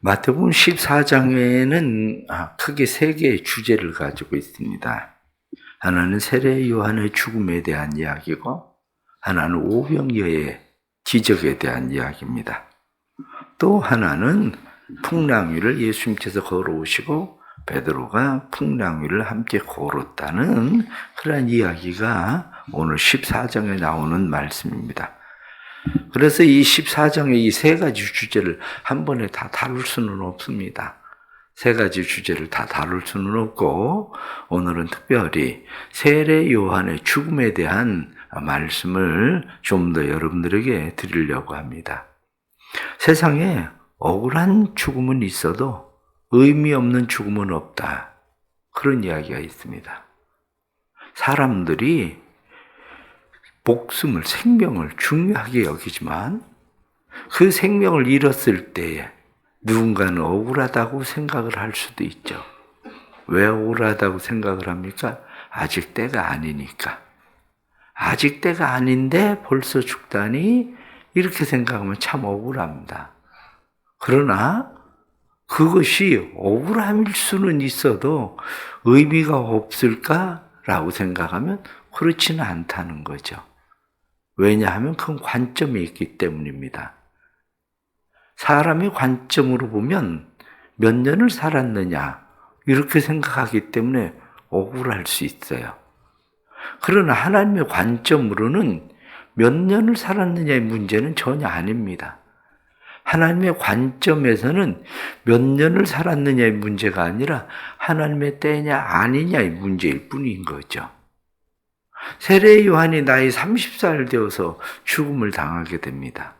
마태복음 14장에는 크게 세 개의 주제를 가지고 있습니다. 하나는 세례 요한의 죽음에 대한 이야기고, 하나는 오병이어의 기적에 대한 이야기입니다. 또 하나는 풍랑 위를 예수님께서 걸어오시고 베드로가 풍랑 위를 함께 걸었다는 그런 이야기가 오늘 14장에 나오는 말씀입니다. 그래서 이 14장의 이 세 가지 주제를 한 번에 다 다룰 수는 없습니다. 세 가지 주제를 다 다룰 수는 없고, 오늘은 특별히 세례 요한의 죽음에 대한 말씀을 좀 더 여러분들에게 드리려고 합니다. 세상에 억울한 죽음은 있어도 의미 없는 죽음은 없다. 그런 이야기가 있습니다. 사람들이 목숨을, 생명을 중요하게 여기지만 그 생명을 잃었을 때에 누군가는 억울하다고 생각을 할 수도 있죠. 왜 억울하다고 생각을 합니까? 아직 때가 아니니까. 아직 때가 아닌데 벌써 죽다니, 이렇게 생각하면 참 억울합니다. 그러나 그것이 억울함일 수는 있어도 의미가 없을까라고 생각하면 그렇지는 않다는 거죠. 왜냐하면 그 관점이 있기 때문입니다. 사람의 관점으로 보면 몇 년을 살았느냐, 이렇게 생각하기 때문에 억울할 수 있어요. 그러나 하나님의 관점으로는 몇 년을 살았느냐의 문제는 전혀 아닙니다. 하나님의 관점에서는 몇 년을 살았느냐의 문제가 아니라 하나님의 때냐 아니냐의 문제일 뿐인 거죠. 세례 요한이 나이 30살 되어서 죽음을 당하게 됩니다.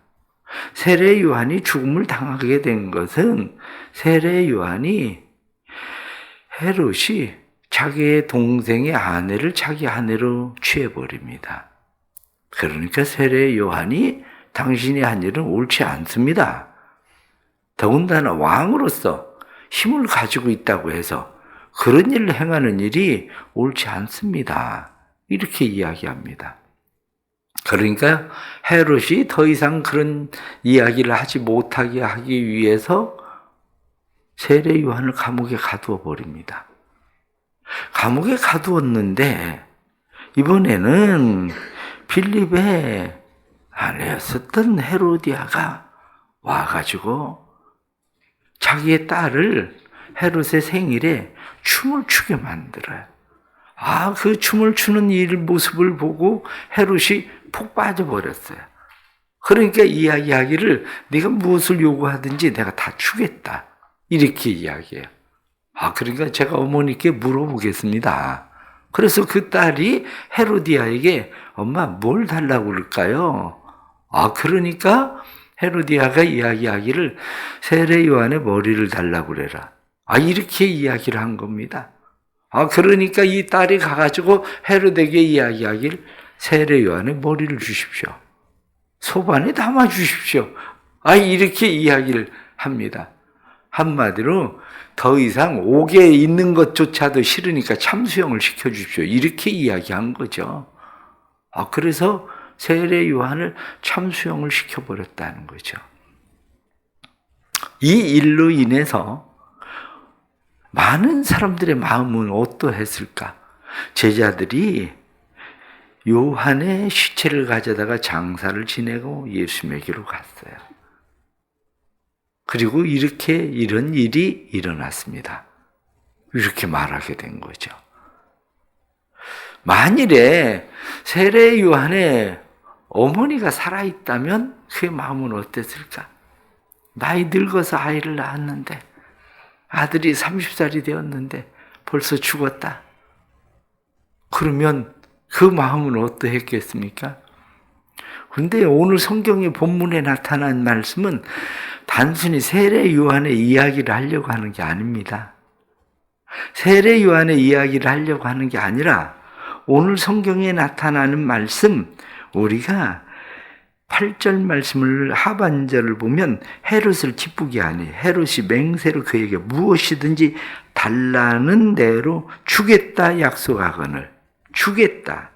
세례 요한이 죽음을 당하게 된 것은 세례 요한이 헤롯이 자기의 동생의 아내를 자기 아내로 취해버립니다. 그러니까 세례 요한이 당신이 한 일은 옳지 않습니다. 더군다나 왕으로서 힘을 가지고 있다고 해서 그런 일을 행하는 일이 옳지 않습니다. 이렇게 이야기합니다. 그러니까 헤롯이 더 이상 그런 이야기를 하지 못하게 하기 위해서 세례 요한을 감옥에 가두어 버립니다. 감옥에 가두었는데 이번에는 빌립의 아내였었던 헤로디아가 와가지고 자기의 딸을 헤롯의 생일에 춤을 추게 만들어요. 그 춤을 추는 모습을 보고 헤롯이 푹 빠져버렸어요. 그러니까 이야기하기를 네가 무엇을 요구하든지 내가 다 주겠다, 이렇게 이야기해요. 그러니까 제가 어머니께 물어보겠습니다. 그래서 그 딸이 헤로디아에게 엄마 뭘 달라고 그럴까요? 그러니까 헤로디아가 이야기하기를 세례 요한의 머리를 달라고 그래라. 이렇게 이야기를 한 겁니다. 그러니까 이 딸이 가가지고 헤롯에게 이야기하길 세례 요한의 머리를 주십시오. 소반에 담아 주십시오. 이렇게 이야기를 합니다. 한마디로 더 이상 옥에 있는 것조차도 싫으니까 참수형을 시켜주십시오. 이렇게 이야기한 거죠. 그래서 세례 요한을 참수형을 시켜버렸다는 거죠. 이 일로 인해서 많은 사람들의 마음은 어떠했을까? 제자들이 요한의 시체를 가져다가 장사를 지내고 예수님에게로 갔어요. 그리고 이런 일이 일어났습니다. 이렇게 말하게 된 거죠. 만일에 세례 요한의 어머니가 살아있다면 그의 마음은 어땠을까? 나이 늙어서 아이를 낳았는데, 아들이 30살이 되었는데 벌써 죽었다. 그러면 그 마음은 어떠했겠습니까? 그런데 오늘 성경의 본문에 나타난 말씀은 단순히 세례 요한의 이야기를 하려고 하는 게 아닙니다. 세례 요한의 이야기를 하려고 하는 게 아니라 오늘 성경에 나타나는 말씀, 우리가 8절 말씀을 하반절을 보면 헤롯을 기쁘게 하니 헤롯이 맹세로 그에게 무엇이든지 달라는 대로 주겠다 약속하거늘, 주겠다.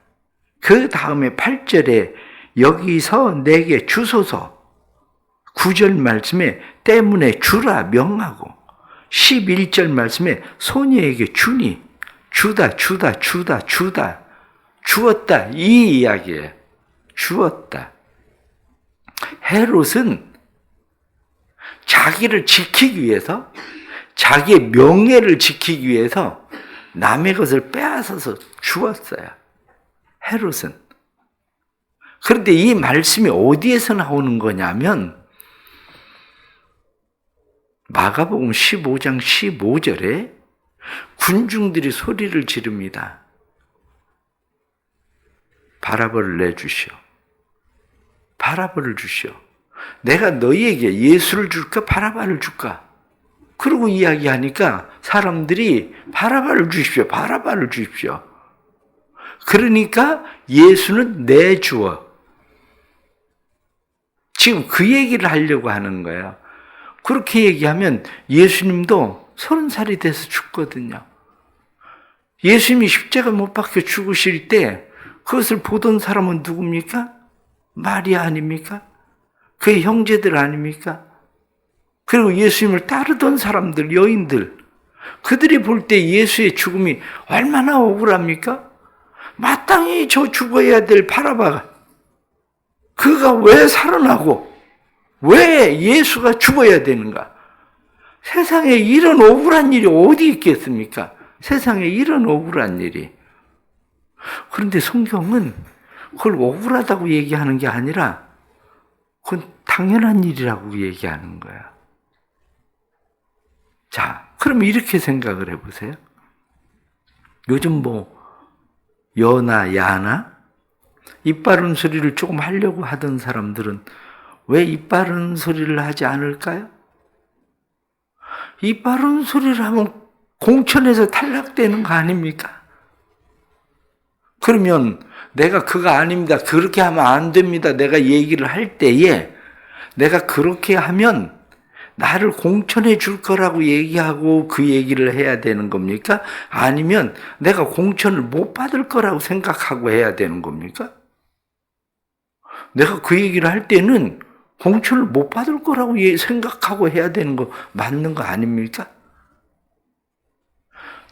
그 다음에 8절에 여기서 내게 주소서, 9절 말씀에 때문에 주라 명하고 11절 말씀에 소녀에게 주니 주다 주었다 이 이야기예요. 주었다. 헤롯은 자기를 지키기 위해서 자기의 명예를 지키기 위해서 남의 것을 빼앗아서 주었어요. 헤롯은. 그런데 이 말씀이 어디에서 나오는 거냐면 마가복음 15장 15절에 군중들이 소리를 지릅니다. 바라바를 내주시오. 바라바를 주시오. 내가 너희에게 예수를 줄까 바라바를 줄까? 그러고 이야기하니까 사람들이 바라바를 주십시오. 바라바를 주십시오. 그러니까 예수는 내주어. 지금 그 얘기를 하려고 하는 거예요. 그렇게 얘기하면 예수님도 30살이 돼서 죽거든요. 예수님이 십자가 못 박혀 죽으실 때 그것을 보던 사람은 누굽니까? 마리아 아닙니까? 그의 형제들 아닙니까? 그리고 예수님을 따르던 사람들, 여인들, 그들이 볼 때 예수의 죽음이 얼마나 억울합니까? 마땅히 저 죽어야 될 바라바가 그가 왜 살아나고 왜 예수가 죽어야 되는가? 세상에 이런 억울한 일이 어디 있겠습니까? 세상에 이런 억울한 일이. 그런데 성경은 그걸 억울하다고 얘기하는 게 아니라 그건 당연한 일이라고 얘기하는 거야. 자, 그럼 이렇게 생각을 해보세요. 요즘 여나 야나 입 바른 소리를 조금 하려고 하던 사람들은 왜 입 바른 소리를 하지 않을까요? 입 바른 소리를 하면 공천에서 탈락되는 거 아닙니까? 그러면 내가 그거 아닙니다. 그렇게 하면 안 됩니다. 내가 얘기를 할 때에 내가 그렇게 하면 나를 공천해 줄 거라고 얘기하고 그 얘기를 해야 되는 겁니까? 아니면 내가 공천을 못 받을 거라고 생각하고 해야 되는 겁니까? 내가 그 얘기를 할 때는 공천을 못 받을 거라고 생각하고 해야 되는 거 맞는 거 아닙니까?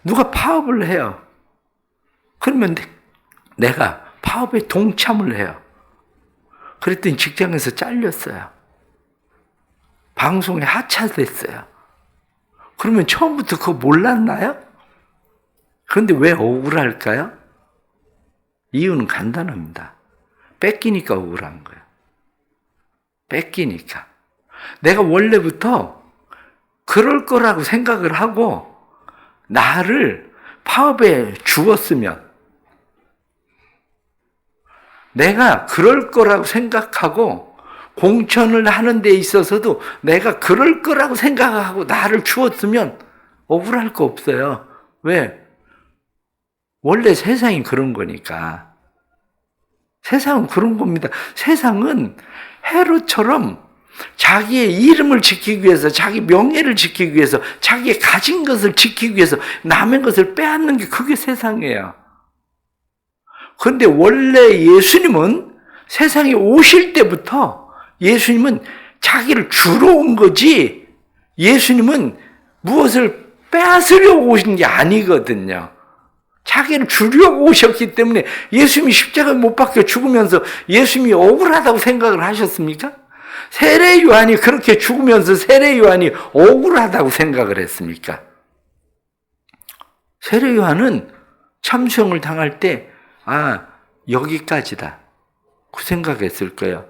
누가 파업을 해요. 그러면 내가 파업에 동참을 해요. 그랬더니 직장에서 잘렸어요. 방송에 하차됐어요. 그러면 처음부터 그거 몰랐나요? 그런데 왜 억울할까요? 이유는 간단합니다. 뺏기니까 억울한 거예요. 뺏기니까. 내가 원래부터 그럴 거라고 생각을 하고 나를 파업에 주었으면 내가 그럴 거라고 생각하고 공천을 하는 데 있어서도 내가 그럴 거라고 생각하고 나를 주었으면 억울할 거 없어요. 왜? 원래 세상이 그런 거니까. 세상은 그런 겁니다. 세상은 헤롯처럼 자기의 이름을 지키기 위해서, 자기 명예를 지키기 위해서, 자기의 가진 것을 지키기 위해서 남의 것을 빼앗는 게 그게 세상이에요. 그런데 원래 예수님은 세상에 오실 때부터 예수님은 자기를 주러 온 거지 예수님은 무엇을 빼앗으려고 오신 게 아니거든요. 자기를 주려고 오셨기 때문에 예수님이 십자가에 못 박혀 죽으면서 예수님이 억울하다고 생각을 하셨습니까? 세례 요한이 그렇게 죽으면서 세례 요한이 억울하다고 생각을 했습니까? 세례 요한은 참수형을 당할 때 여기까지다. 그 생각했을 거예요.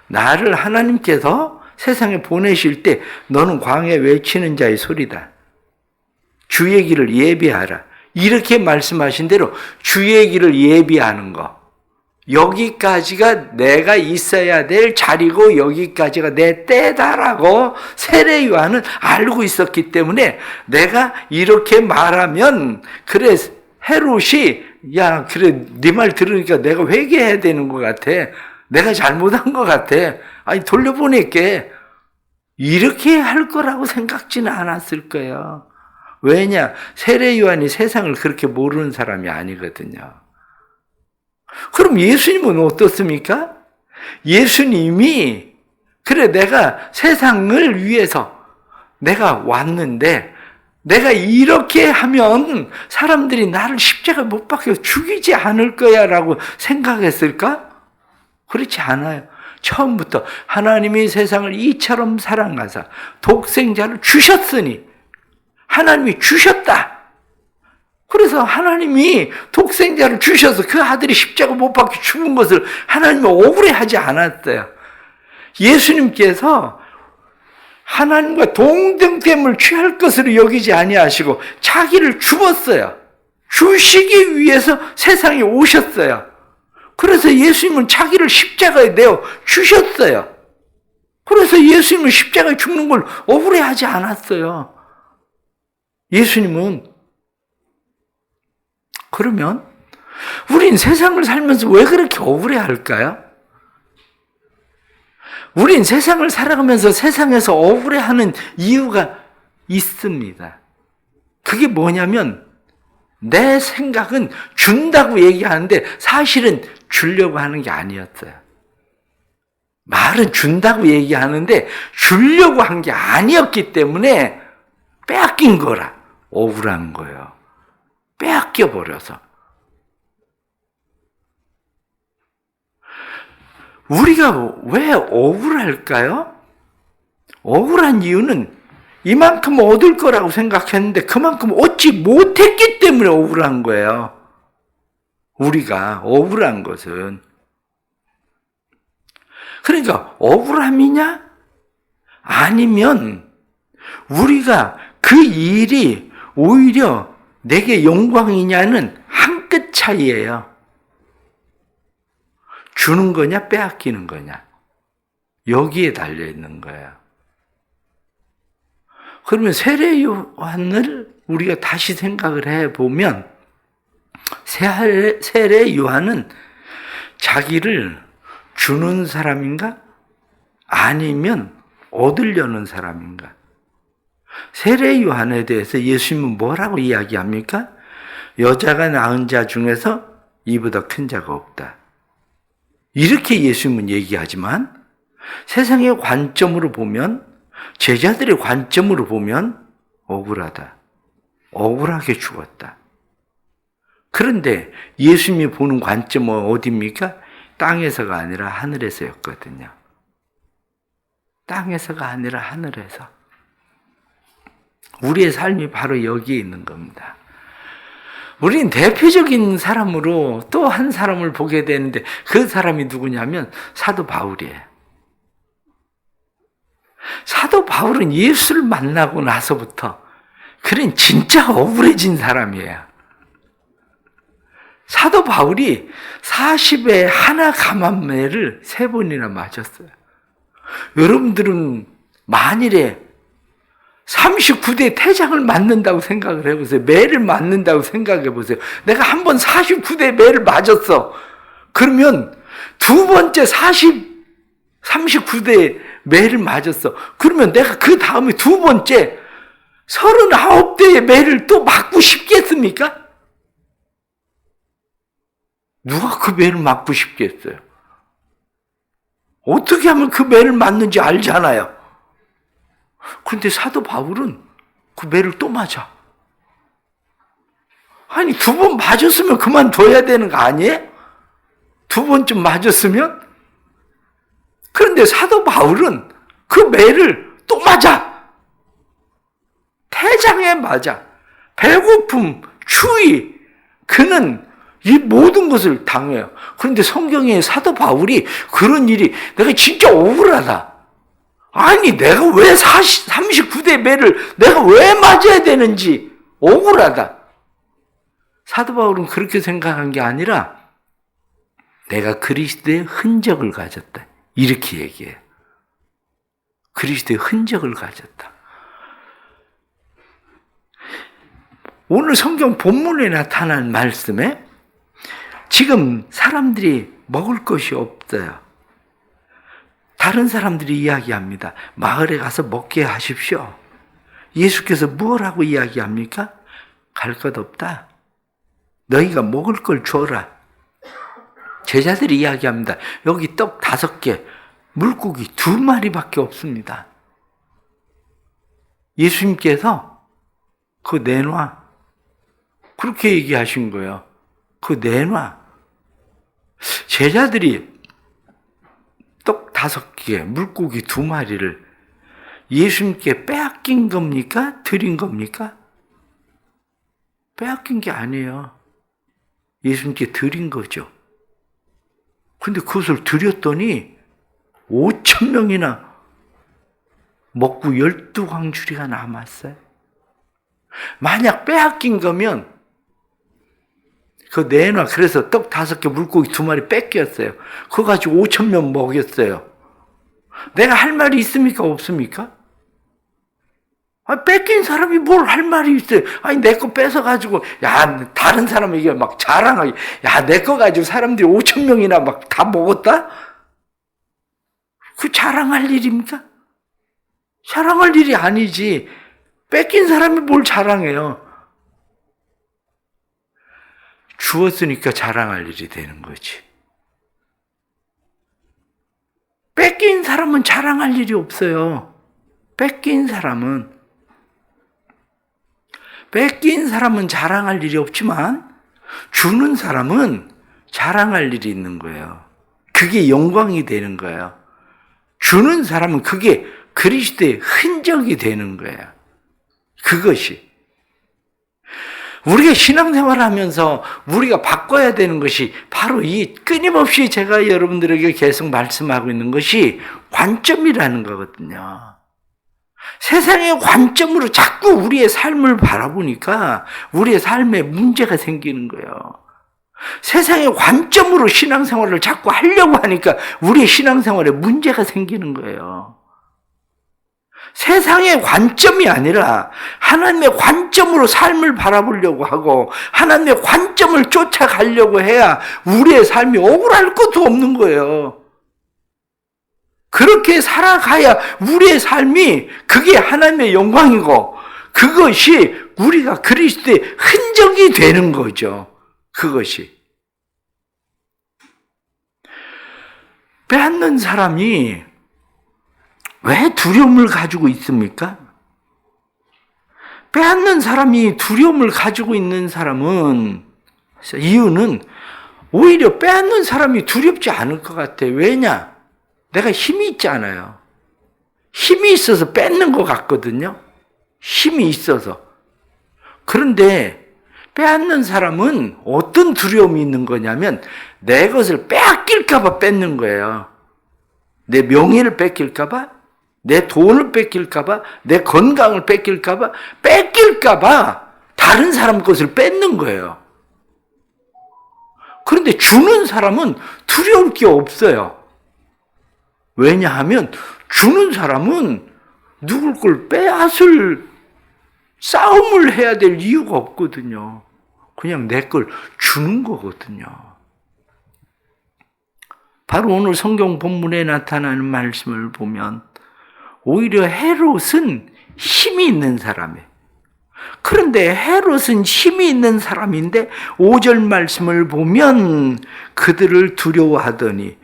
나를 하나님께서 세상에 보내실 때 너는 광야에 외치는 자의 소리다. 주의 길을 예비하라. 이렇게 말씀하신 대로 주의 길을 예비하는 거. 여기까지가 내가 있어야 될 자리고 여기까지가 내 때다라고 세례 요한은 알고 있었기 때문에 내가 이렇게 말하면 그래 헤롯이 야 그래 네 말 들으니까 내가 회개해야 되는 것 같아. 내가 잘못한 것 같아. 아니 돌려보낼게. 이렇게 할 거라고 생각지는 않았을 거예요. 왜냐? 세례 요한이 세상을 그렇게 모르는 사람이 아니거든요. 그럼 예수님은 어떻습니까? 예수님이 그래, 내가 세상을 위해서 내가 왔는데 내가 이렇게 하면 사람들이 나를 십자가 못 박혀 죽이지 않을 거야 라고 생각했을까? 그렇지 않아요. 처음부터 하나님이 세상을 이처럼 사랑하사 독생자를 주셨으니, 하나님이 주셨다. 그래서 하나님이 독생자를 주셔서 그 아들이 십자가 못 박혀 죽은 것을 하나님이 억울해하지 않았어요. 예수님께서 하나님과 동등됨을 취할 것으로 여기지 아니하시고 자기를 주었어요. 주시기 위해서 세상에 오셨어요. 그래서 예수님은 자기를 십자가에 내어 주셨어요. 그래서 예수님은 십자가에 죽는 걸 억울해하지 않았어요. 예수님은. 그러면 우린 세상을 살면서 왜 그렇게 억울해할까요? 우린 세상을 살아가면서 세상에서 억울해하는 이유가 있습니다. 그게 뭐냐면 내 생각은 준다고 얘기하는데 사실은 주려고 하는 게 아니었어요. 말은 준다고 얘기하는데 주려고 한 게 아니었기 때문에 빼앗긴 거라 억울한 거예요. 빼앗겨 버려서. 우리가 왜 억울할까요? 억울한 이유는 이만큼 얻을 거라고 생각했는데 그만큼 얻지 못했기 때문에 억울한 거예요. 우리가 억울한 것은. 그러니까 억울함이냐? 아니면 우리가 그 일이 오히려 내게 영광이냐는 한 끗 차이예요. 주는 거냐 빼앗기는 거냐. 여기에 달려있는 거예요. 그러면 세례 요한을 우리가 다시 생각을 해보면 세례 요한은 자기를 주는 사람인가? 아니면 얻으려는 사람인가? 세례 요한에 대해서 예수님은 뭐라고 이야기합니까? 여자가 낳은 자 중에서 이보다 큰 자가 없다. 이렇게 예수님은 얘기하지만 세상의 관점으로 보면, 제자들의 관점으로 보면 억울하다. 억울하게 죽었다. 그런데 예수님이 보는 관점은 어디입니까? 땅에서가 아니라 하늘에서였거든요. 땅에서가 아니라 하늘에서. 우리의 삶이 바로 여기에 있는 겁니다. 우린 대표적인 사람으로 또 한 사람을 보게 되는데 그 사람이 누구냐면 사도 바울이에요. 사도 바울은 예수를 만나고 나서부터 그는 진짜 억울해진 사람이에요. 사도 바울이 40에 하나 감암매를 3번이나 맞았어요. 여러분들은 만일에 39대 태장을 맞는다고 생각을 해보세요. 매를 맞는다고 생각해 보세요. 내가 한 번 49대 매를 맞았어. 그러면 두 번째 39대 매를 맞았어. 그러면 내가 그 다음에 두 번째 39대의 매를 또 맞고 싶겠습니까? 누가 그 매를 맞고 싶겠어요? 어떻게 하면 그 매를 맞는지 알잖아요. 그런데 사도 바울은 그 매를 또 맞아. 아니, 2번 맞았으면 그만둬야 되는 거 아니에요? 2번쯤 맞았으면? 그런데 사도 바울은 그 매를 또 맞아. 태장에 맞아. 배고픔, 추위, 그는 이 모든 것을 당해요. 그런데 성경에 사도 바울이 그런 일이 내가 진짜 억울하다. 아니, 내가 왜 39대 매를 내가 왜 맞아야 되는지 억울하다. 사도 바울은 그렇게 생각한 게 아니라 내가 그리스도의 흔적을 가졌다. 이렇게 얘기해요. 그리스도의 흔적을 가졌다. 오늘 성경 본문에 나타난 말씀에 지금 사람들이 먹을 것이 없어요. 다른 사람들이 이야기합니다. 마을에 가서 먹게 하십시오. 예수께서 뭐라고 이야기합니까? 갈 것 없다. 너희가 먹을 걸 줘라. 제자들이 이야기합니다. 여기 떡 5개, 물고기 2마리밖에 없습니다. 예수님께서 그거 내놔. 그렇게 얘기하신 거예요. 그거 내놔. 제자들이 떡 5개, 물고기 2마리를 예수님께 빼앗긴 겁니까? 드린 겁니까? 빼앗긴 게 아니에요. 예수님께 드린 거죠. 근데 그것을 드렸더니 5,000명이나 먹고 12광주리가 남았어요. 만약 빼앗긴 거면 그거 내놔. 그래서 떡 5개, 물고기 2마리 뺏겼어요. 그거 가지고 5,000명 먹였어요. 내가 할 말이 있습니까? 없습니까? 뺏긴 사람이 뭘 할 말이 있어요? 아니, 내 거 뺏어가지고, 야, 다른 사람에게 막 자랑하기, 야, 내 거 가지고 사람들이 5,000명이나 막 다 먹었다? 그 자랑할 일입니까? 자랑할 일이 아니지. 뺏긴 사람이 뭘 자랑해요? 주었으니까 자랑할 일이 되는 거지. 뺏긴 사람은 자랑할 일이 없어요. 뺏긴 사람은 자랑할 일이 없지만 주는 사람은 자랑할 일이 있는 거예요. 그게 영광이 되는 거예요. 주는 사람은 그게 그리스도의 흔적이 되는 거예요. 그것이. 우리가 신앙생활을 하면서 우리가 바꿔야 되는 것이 바로 이 끊임없이 제가 여러분들에게 계속 말씀하고 있는 것이 관점이라는 거거든요. 세상의 관점으로 자꾸 우리의 삶을 바라보니까 우리의 삶에 문제가 생기는 거예요. 세상의 관점으로 신앙생활을 자꾸 하려고 하니까 우리의 신앙생활에 문제가 생기는 거예요. 세상의 관점이 아니라 하나님의 관점으로 삶을 바라보려고 하고 하나님의 관점을 쫓아가려고 해야 우리의 삶이 억울할 것도 없는 거예요. 그렇게 살아가야 우리의 삶이 그게 하나님의 영광이고 그것이 우리가 그리스도의 흔적이 되는 거죠. 그것이. 빼앗는 사람이 왜 두려움을 가지고 있습니까? 빼앗는 사람이 두려움을 가지고 있는 사람은 이유는 오히려 빼앗는 사람이 두렵지 않을 것 같아요. 왜냐? 내가 힘이 있잖아요. 힘이 있어서 뺏는 것 같거든요. 힘이 있어서. 그런데 빼앗는 사람은 어떤 두려움이 있는 거냐면 내 것을 빼앗길까 봐 뺏는 거예요. 내 명예를 뺏길까 봐, 내 돈을 뺏길까 봐, 내 건강을 뺏길까 봐, 다른 사람 것을 뺏는 거예요. 그런데 주는 사람은 두려울 게 없어요. 왜냐하면 주는 사람은 누굴 걸 빼앗을 싸움을 해야 될 이유가 없거든요. 그냥 내 걸 주는 거거든요. 바로 오늘 성경 본문에 나타나는 말씀을 보면 오히려 헤롯은 힘이 있는 사람이에요. 그런데 헤롯은 힘이 있는 사람인데 5절 말씀을 보면 그들을 두려워하더니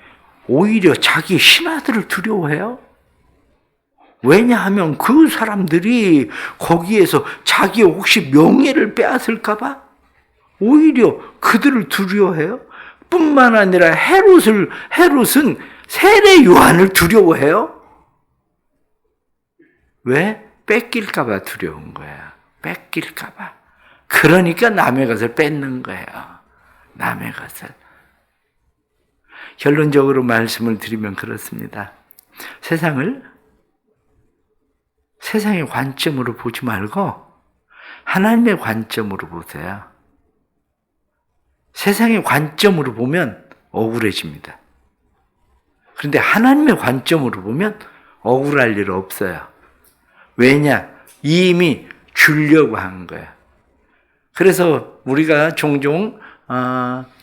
오히려 자기 신하들을 두려워해요. 왜냐하면 그 사람들이 거기에서 자기 혹시 명예를 빼앗을까 봐 오히려 그들을 두려워해요. 뿐만 아니라 헤롯은 세례 요한을 두려워해요. 왜? 뺏길까 봐 두려운 거야. 뺏길까 봐. 그러니까 남의 것을 뺏는 거예요. 남의 것을. 결론적으로 말씀을 드리면 그렇습니다. 세상의 관점으로 보지 말고 하나님의 관점으로 보세요. 세상의 관점으로 보면 억울해집니다. 그런데 하나님의 관점으로 보면 억울할 일 없어요. 왜냐? 이미 주려고 한 거야. 그래서 우리가 종종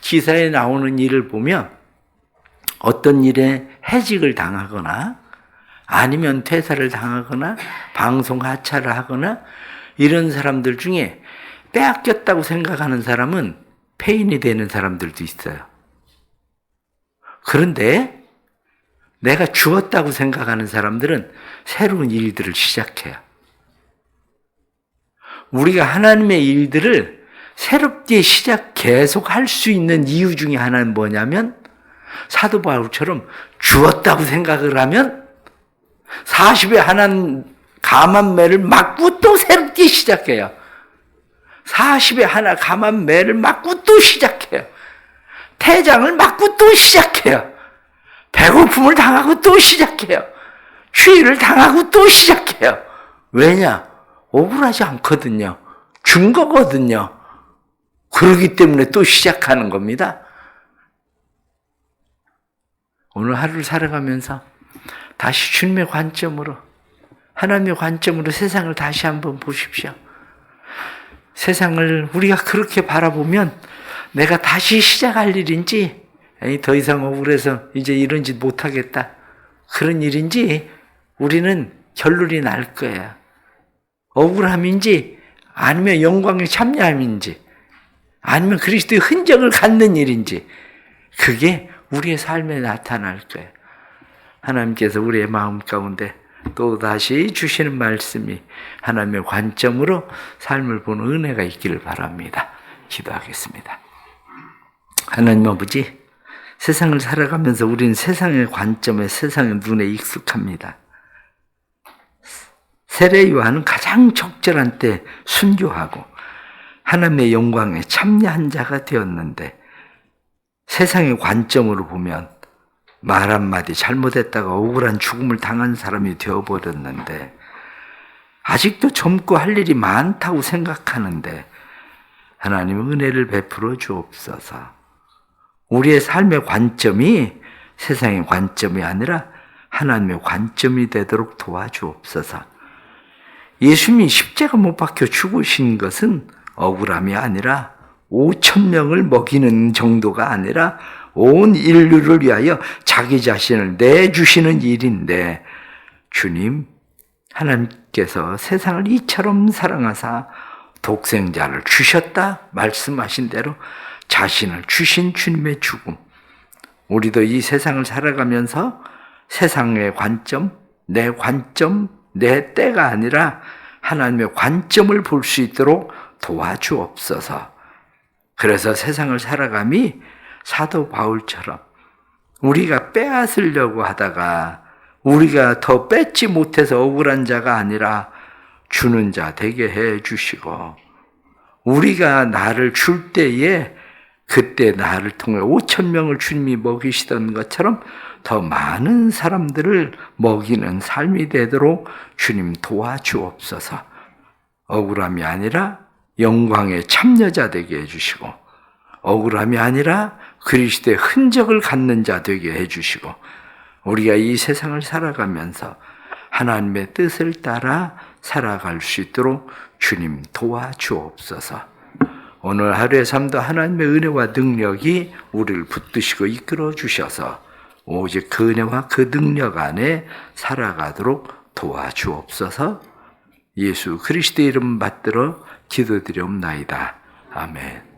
기사에 나오는 일을 보면 어떤 일에 해직을 당하거나 아니면 퇴사를 당하거나 방송 하차를 하거나 이런 사람들 중에 빼앗겼다고 생각하는 사람은 폐인이 되는 사람들도 있어요. 그런데 내가 주었다고 생각하는 사람들은 새로운 일들을 시작해요. 우리가 하나님의 일들을 새롭게 계속 할 수 있는 이유 중에 하나는 뭐냐면 사도 바울처럼 주었다고 생각을 하면 40에 하나 감한 매를 맞고 또 새롭게 시작해요. 40에 하나 감한 매를 맞고 또 시작해요. 태장을 맞고 또 시작해요. 배고픔을 당하고 또 시작해요. 추위를 당하고 또 시작해요. 왜냐? 억울하지 않거든요. 준 거거든요. 그러기 때문에 또 시작하는 겁니다. 오늘 하루를 살아가면서 다시 주님의 관점으로, 하나님의 관점으로 세상을 다시 한번 보십시오. 세상을 우리가 그렇게 바라보면 내가 다시 시작할 일인지, 더 이상 억울해서 이제 이런 짓 못하겠다, 그런 일인지 우리는 결론이 날 거예요. 억울함인지 아니면 영광의 참여함인지 아니면 그리스도의 흔적을 갖는 일인지, 그게 우리의 삶에 나타날 거예요. 하나님께서 우리의 마음 가운데 또 다시 주시는 말씀이 하나님의 관점으로 삶을 보는 은혜가 있기를 바랍니다. 기도하겠습니다. 하나님 아버지, 세상을 살아가면서 우리는 세상의 관점에, 세상의 눈에 익숙합니다. 세례 요한은 가장 적절한 때 순교하고 하나님의 영광에 참여한 자가 되었는데, 세상의 관점으로 보면 말 한마디 잘못했다가 억울한 죽음을 당한 사람이 되어버렸는데, 아직도 젊고 할 일이 많다고 생각하는데 하나님 은혜를 베풀어 주옵소서. 우리의 삶의 관점이 세상의 관점이 아니라 하나님의 관점이 되도록 도와주옵소서. 예수님이 십자가 못 박혀 죽으신 것은 억울함이 아니라 5,000명을 먹이는 정도가 아니라 온 인류를 위하여 자기 자신을 내주시는 일인데, 주님, 하나님께서 세상을 이처럼 사랑하사 독생자를 주셨다 말씀하신 대로 자신을 주신 주님의 죽음, 우리도 이 세상을 살아가면서 세상의 관점, 내 때가 아니라 하나님의 관점을 볼 수 있도록 도와주옵소서. 그래서 세상을 살아감이 사도 바울처럼 우리가 빼앗으려고 하다가 우리가 더 뺏지 못해서 억울한 자가 아니라 주는 자 되게 해 주시고, 우리가 나를 줄 때에 그때 나를 통해 5,000명을 주님이 먹이시던 것처럼 더 많은 사람들을 먹이는 삶이 되도록 주님 도와주옵소서. 억울함이 아니라 영광의 참여자 되게 해주시고, 억울함이 아니라 그리스도의 흔적을 갖는 자 되게 해주시고, 우리가 이 세상을 살아가면서 하나님의 뜻을 따라 살아갈 수 있도록 주님 도와주옵소서. 오늘 하루의 삶도 하나님의 은혜와 능력이 우리를 붙드시고 이끌어 주셔서 오직 그 은혜와 그 능력 안에 살아가도록 도와주옵소서. 예수 그리스도의 이름 받들어 기도드리옵나이다. 아멘.